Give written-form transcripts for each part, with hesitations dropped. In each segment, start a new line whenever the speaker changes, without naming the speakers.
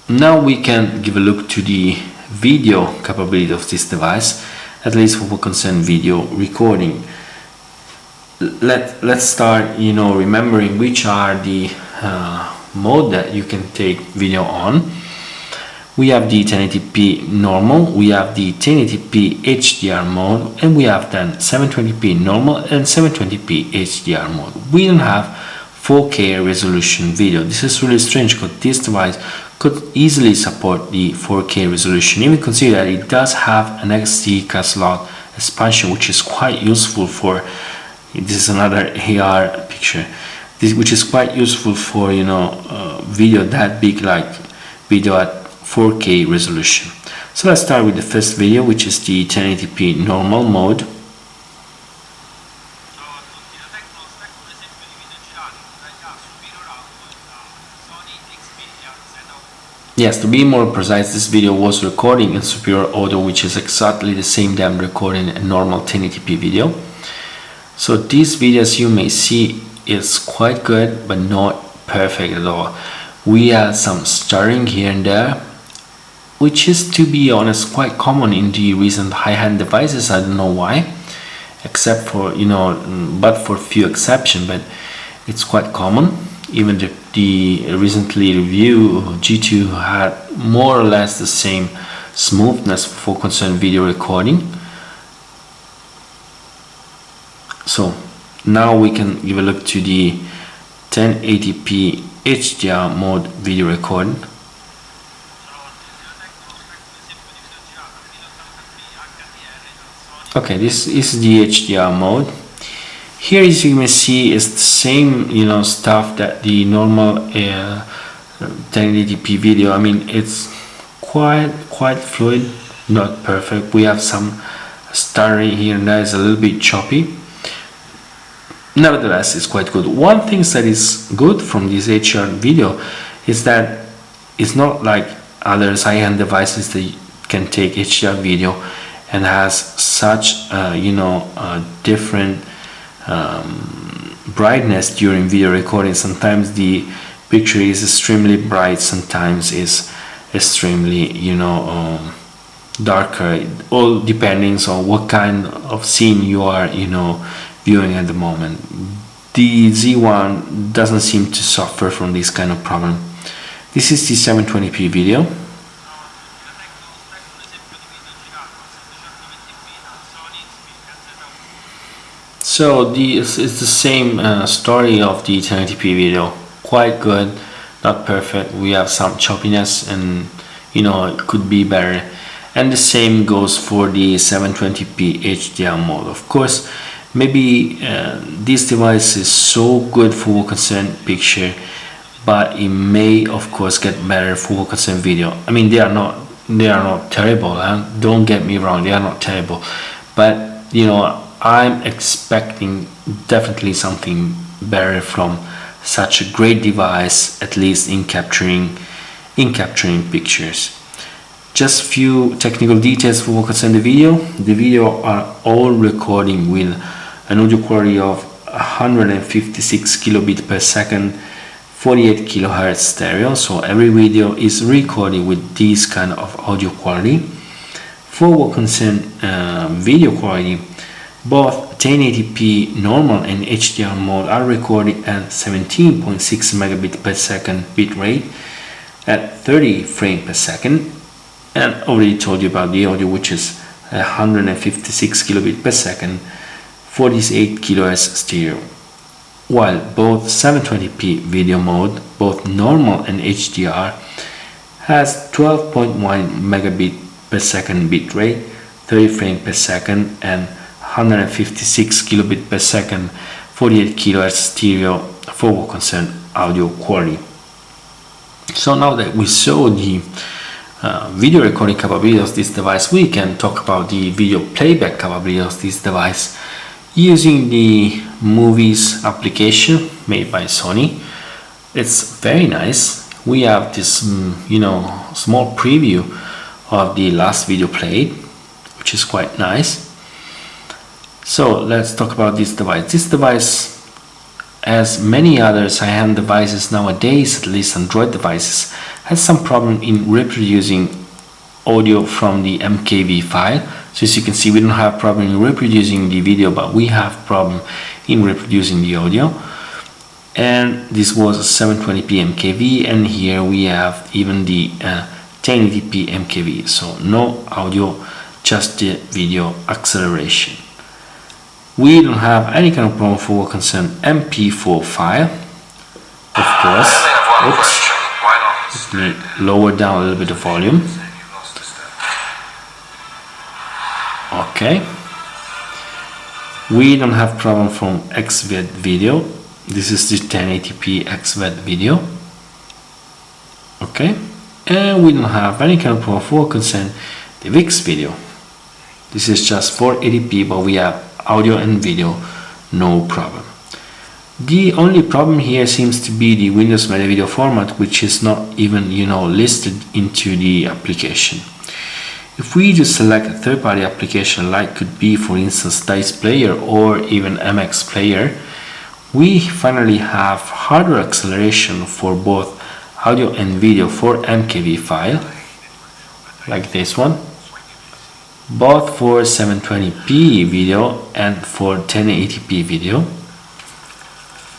Now we can give a look to the video capability of this device, at least for what concerns video recording. Let's start, remembering which are the mode that you can take video on. We have the 1080p normal, we have the 1080p HDR mode, and we have then 720p normal and 720p HDR mode. We don't have 4K resolution video. This is really strange because this device could easily support the 4K resolution. Even consider that it does have an SD card slot expansion, which is quite useful for, this is another AR picture, which is quite useful for video that big, like video at 4K resolution. So let's start with the first video, which is the 1080p normal mode. Yes, to be more precise, this video was recording in superior audio, which is exactly the same that I'm recording a normal 1080p video. So this video, as you may see, is quite good, but not perfect at all. We have some stuttering here and there, which is, to be honest, quite common in the recent high-end devices. I don't know why, except for, but for few exceptions, but it's quite common. Even the recently review G2 had more or less the same smoothness for concerned video recording. So now we can give a look to the 1080p HDR mode video recording. Okay, this is the HDR mode. Here, as you may see, is the same stuff that the normal 1080p video. I mean, it's quite fluid, not perfect. We have some stuttering here and there, is a little bit choppy. Nevertheless, it's quite good. One thing that is good from this HDR video is that it's not like other high-end devices that can take HDR video and has such different brightness during video recording. Sometimes the picture is extremely bright, sometimes is extremely darker, all depending on what kind of scene you are viewing at the moment. The Z1 doesn't seem to suffer from this kind of problem. This is the 720p video. So it's the same story of the 1080p video. Quite good, not perfect. We have some choppiness, and it could be better. And the same goes for the 720p HDR mode. Of course, maybe this device is so good for what concerns picture, but it may of course get better for what concerns video. I mean, they are not terrible, don't get me wrong, they are not terrible, but I'm expecting definitely something better from such a great device, at least in capturing pictures. Just few technical details for what concerns the video. The video are all recording with an audio quality of 156 kilobit per second, 48 kilohertz stereo. So every video is recorded with this kind of audio quality. For what concerns video quality, both 1080p normal and HDR mode are recorded at 17.6 megabit per second bitrate at 30 frames per second, and already told you about the audio, which is 156 kilobit per second, 48 kilohertz stereo. While both 720p video mode, both normal and HDR, has 12.1 megabit per second bitrate, 30 frames per second, and 156 kilobit per second, 48 kilohertz stereo for what concerns audio quality. So now that we saw the video recording capability of this device, we can talk about the video playback capability of this device using the Movies application made by Sony. It's very nice. We have this small preview of the last video played, which is quite nice. So let's talk about this device. This device, as many other high-end devices nowadays, at least Android devices, has some problem in reproducing audio from the MKV file. So as you can see, we don't have problem in reproducing the video, but we have problem in reproducing the audio. And this was a 720p MKV, and here we have even the 1080p MKV. So no audio, just the video acceleration. We don't have any kind of problem for what concerns MP4 file. Of course, oops, let me lower down a little bit of volume. Okay, we don't have problem from XVID video. This is the 1080p XVID video. Okay, and we don't have any kind of problem for concern the VIX video. This is just 480p, but we have audio and video, no problem. The only problem here seems to be the Windows Media Video format, which is not even, listed into the application. If we just select a third-party application, like could be for instance Dice Player or even MX Player, we finally have hardware acceleration for both audio and video for MKV file, like this one, both for 720p video and for 1080p video.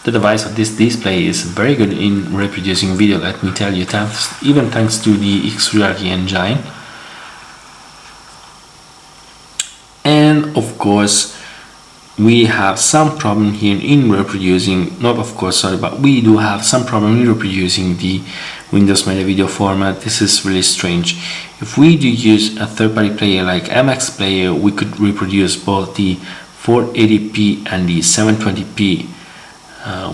The device of this display is very good in reproducing video, let me tell you, even thanks to the Xperia engine. And of course we have some problem here in reproducing, but we do have some problem in reproducing the Windows Media Video format. This is really strange. If we do use a third-party player like MX Player, we could reproduce both the 480p and the 720p,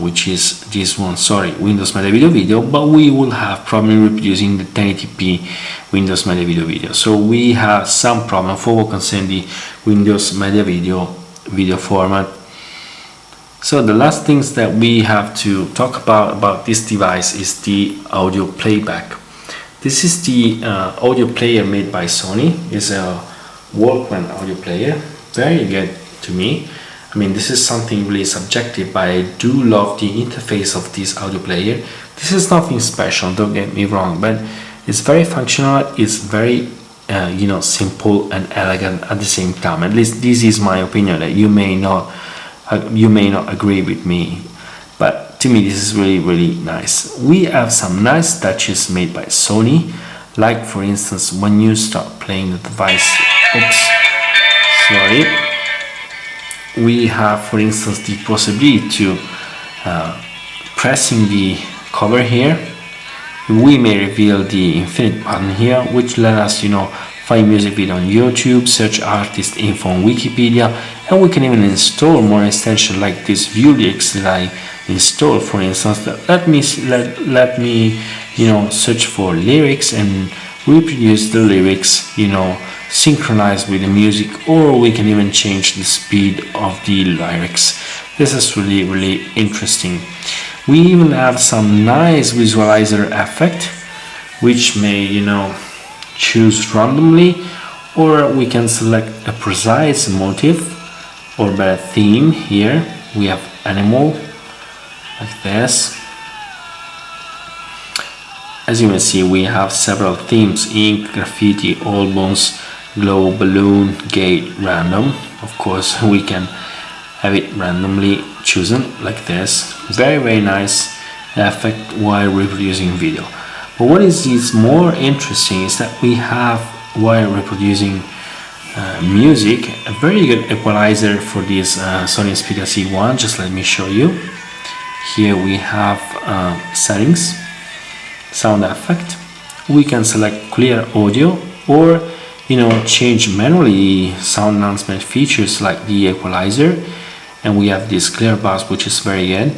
which is this one, Windows Media Video, but we will have problem reproducing the 1080p Windows Media Video. So we have some problem for what concerns the Windows Media video format. So the last things that we have to talk about this device is the audio playback. This is the audio player made by Sony. It's a Walkman audio player, very good to me. I mean, this is something really subjective, but I do love the interface of this audio player. This is nothing special, don't get me wrong, but it's very functional. It's very simple and elegant at the same time. At least this is my opinion. That you may not agree with me, but to me this is really nice. We have some nice touches made by Sony, like for instance when you start playing the device. We have, for instance, the possibility to pressing the cover here, we may reveal the infinite button here, which let us find music video on YouTube, search artist info on Wikipedia, and we can even install more extensions like this view lyrics that I installed. For instance, let me search for lyrics and reproduce the lyrics, synchronized with the music, or we can even change the speed of the lyrics. This is really interesting. We even have some nice visualizer effect, which may choose randomly, or we can select a precise motif or better theme. Here we have animal, like this. As you can see, we have several themes: ink, graffiti, old bones, glow, balloon, gate, random. Of course we can have it randomly chosen like this. Very nice effect while reproducing video. But what is more interesting is that we have, while reproducing music, a very good equalizer for this Sony Xperia Z1. Just let me show you. Here we have settings, sound effect. We can select clear audio, or change manually sound enhancement features like the equalizer, and we have this clear bass, which is very good.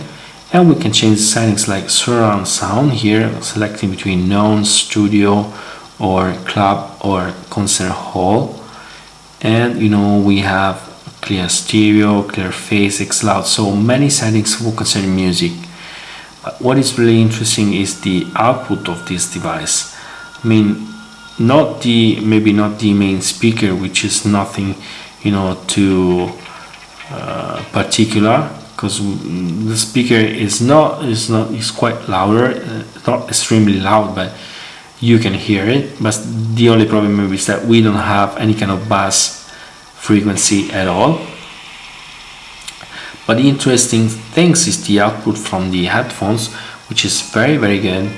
And we can change settings like surround sound here, selecting between known, studio, or club, or concert hall. And we have clear stereo, clear phase, X loud, so many settings for concerning music. But what is really interesting is the output of this device. I mean, maybe not the main speaker, which is nothing too particular, because the speaker is quite louder, not extremely loud, but you can hear it, but the only problem is that we don't have any kind of bass frequency at all. But the interesting thing is the output from the headphones, which is very good,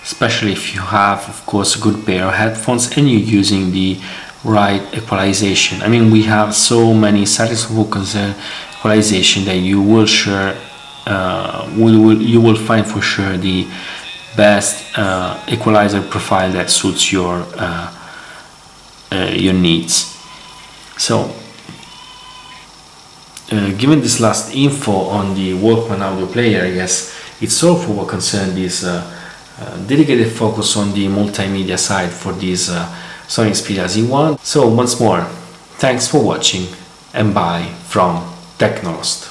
especially if you have, of course, a good pair of headphones and you're using the right equalization. I mean, we have so many settings for concern equalization that you will you will find for sure the best equalizer profile that suits your needs. So given this last info on the Walkman audio player, I guess it's all for what concerns this dedicated focus on the multimedia side for this Sony Xperia Z1. So once more, thanks for watching and bye from TechnoLost.